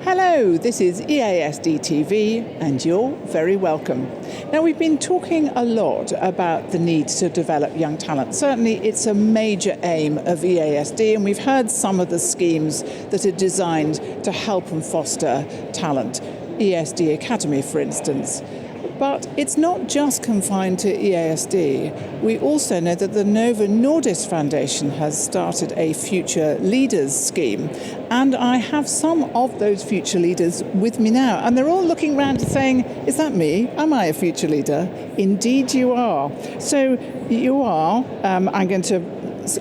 Hello, this is EASD TV and you're very welcome. Now, we've been talking a lot about the need to develop young talent. Certainly it's a major aim of EASD, and we've heard some of the schemes that are designed to help and foster talent. EASD Academy, for instance. But it's not just confined to EASD. We also know that the Novo Nordisk Foundation has started a Future Leaders scheme. And I have some of those future leaders with me now. And they're all looking around and saying, is that me? Am I a future leader? Indeed you are. So you are. I'm going to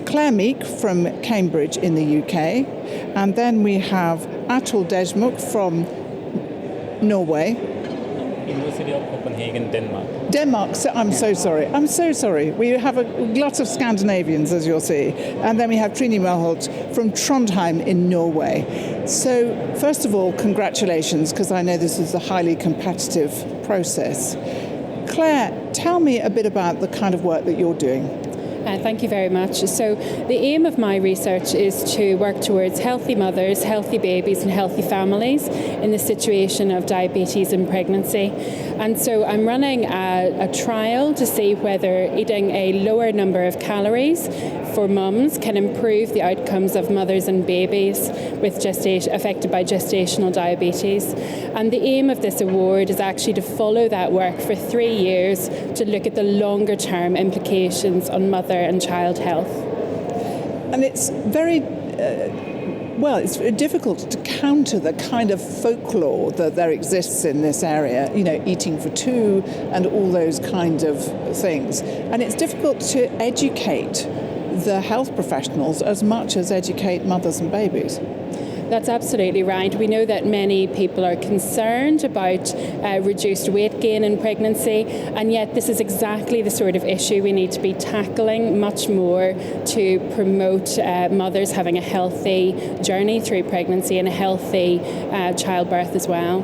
Claire Meek from Cambridge in the UK. And then we have Atul Deshmukh from Norway. University of Copenhagen, Denmark. Denmark, so I'm so sorry. We have a lot of Scandinavians, as you'll see. And then we have Trine Moholdt from Trondheim in Norway. So, first of all, congratulations, because I know this is a highly competitive process. Claire, tell me a bit about the kind of work that you're doing. Thank you very much. So the aim of my research is to work towards healthy mothers, healthy babies and healthy families in the situation of diabetes in pregnancy. And so I'm running a trial to see whether eating a lower number of calories for mums can improve the outcomes of mothers and babies with affected by gestational diabetes. And the aim of this award is actually to follow that work for 3 years to look at the longer term implications on mother and child health. And it's very it's very difficult to counter the kind of folklore that there exists in this area, eating for two and all those kinds of things. And it's difficult to educate the health professionals as much as educate mothers and babies. That's absolutely right. We know that many people are concerned about reduced weight gain in pregnancy, and yet this is exactly the sort of issue we need to be tackling much more to promote mothers having a healthy journey through pregnancy and a healthy childbirth as well.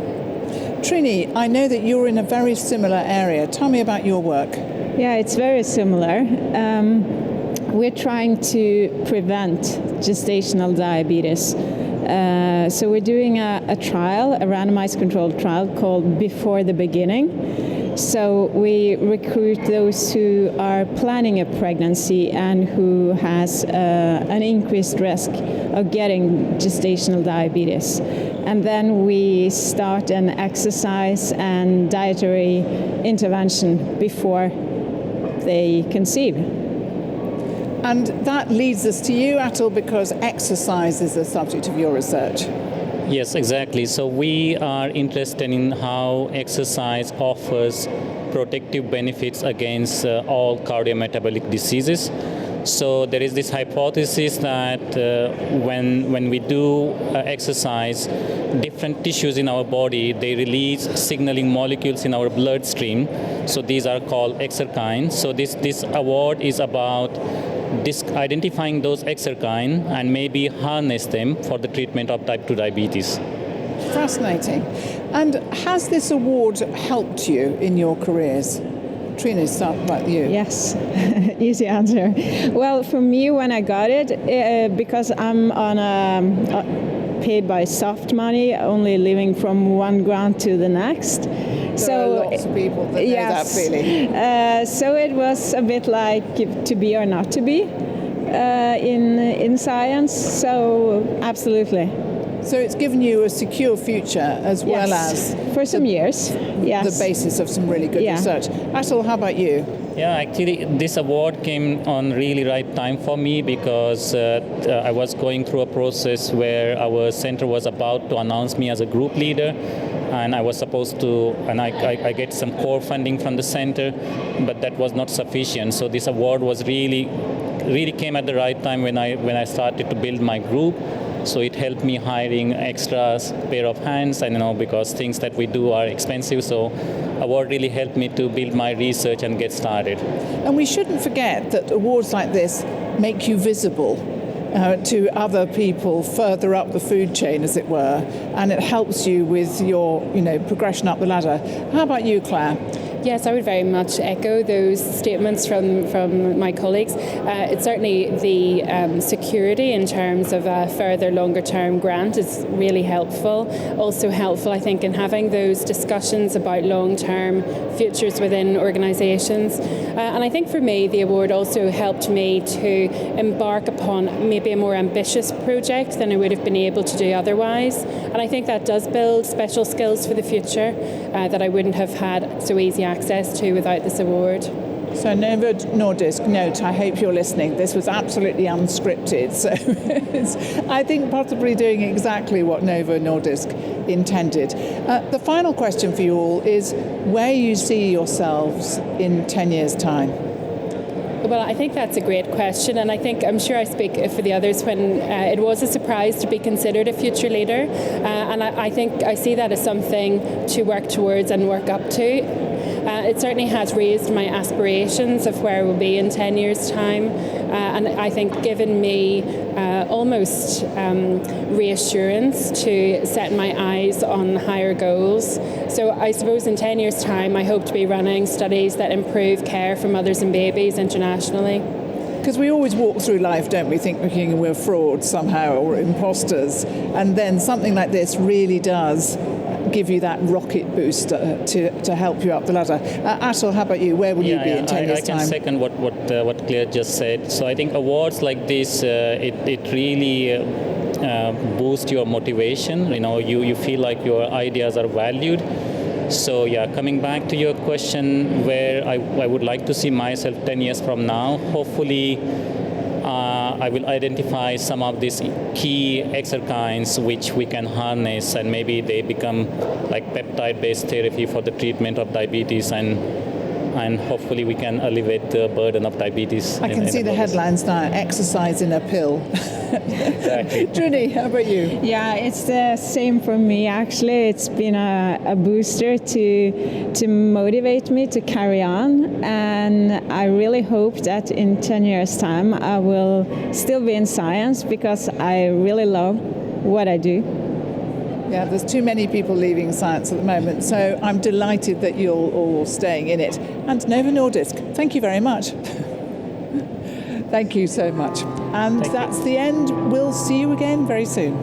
Trine, I know that you're in a very similar area. Tell me about your work. Yeah, it's very similar. We're trying to prevent gestational diabetes. So we're doing a trial, a randomized controlled trial called Before the Beginning. So we recruit those who are planning a pregnancy and who has an increased risk of getting gestational diabetes. And then we start an exercise and dietary intervention before they conceive. And that leads us to you, Atul, because exercise is the subject of your research. Yes, exactly. So we are interested in how exercise offers protective benefits against all cardiometabolic diseases. So there is this hypothesis that when we do exercise, different tissues in our body, they release signaling molecules in our bloodstream. So these are called exerkines. So this award is about identifying those exerkine and maybe harness them for the treatment of type 2 diabetes. Fascinating. And has this award helped you in your careers? Trine, start about you. Yes, easy answer. Well, for me, when I got it, because I'm on paid by soft money, only living from one grant to the next. There are lots of people that know that feeling. So it was a bit like to be or not to be in science. So absolutely. So it's given you a secure future as well as for some years. Yes, the basis of some really good research. Atul, how about you? Yeah, actually, this award came on really right time for me because I was going through a process where our center was about to announce me as a group leader. And I was supposed to, and I get some core funding from the center, but that was not sufficient. So this award was really came at the right time when I started to build my group. So it helped me hiring extra pair of hands, and because things that we do are expensive. So award really helped me to build my research and get started. And we shouldn't forget that awards like this make you visible to other people further up the food chain, as it were, and it helps you with your, progression up the ladder. How about you, Claire? Yes, I would very much echo those statements from my colleagues. It's certainly the security in terms of a further longer-term grant is really helpful. Also helpful, I think, in having those discussions about long-term futures within organisations. And I think for me, the award also helped me to embark upon maybe a more ambitious project than I would have been able to do otherwise. And I think that does build special skills for the future that I wouldn't have had so easy access to without this award. So Novo Nordisk, note, I hope you're listening. This was absolutely unscripted. So it's, I think, possibly doing exactly what Novo Nordisk intended. The final question for you all is where you see yourselves in 10 years' time. Well, I think that's a great question, and I'm sure I speak for the others when it was a surprise to be considered a future leader, and I think I see that as something to work towards and work up to. It certainly has raised my aspirations of where we'll be in 10 years' time, and I think given me almost reassurance to set my eyes on higher goals. So I suppose in 10 years' time, I hope to be running studies that improve care for mothers and babies internationally. Because we always walk through life, don't we, thinking we're frauds somehow or imposters, and then something like this really does give you that rocket boost to help you up the ladder. Atul, how about you? Where will you be in 10 years' time? I can second what Claire just said. So I think awards like this, it really boosts your motivation. You feel like your ideas are valued. So coming back to your question, where I would like to see myself 10 years from now, hopefully I will identify some of these key exercines which we can harness, and maybe they become like peptide-based therapy for the treatment of diabetes, and hopefully we can alleviate the burden of diabetes. I can see the headlines now, exercise in a pill. Exactly. Trine, how about you? Yeah, it's the same for me actually. It's been a booster to motivate me to carry on, and I really hope that in 10 years' time I will still be in science because I really love what I do. Yeah, there's too many people leaving science at the moment, so I'm delighted that you're all staying in it. And Novo Nordisk, thank you very much. Thank you so much. And that's the end. We'll see you again very soon.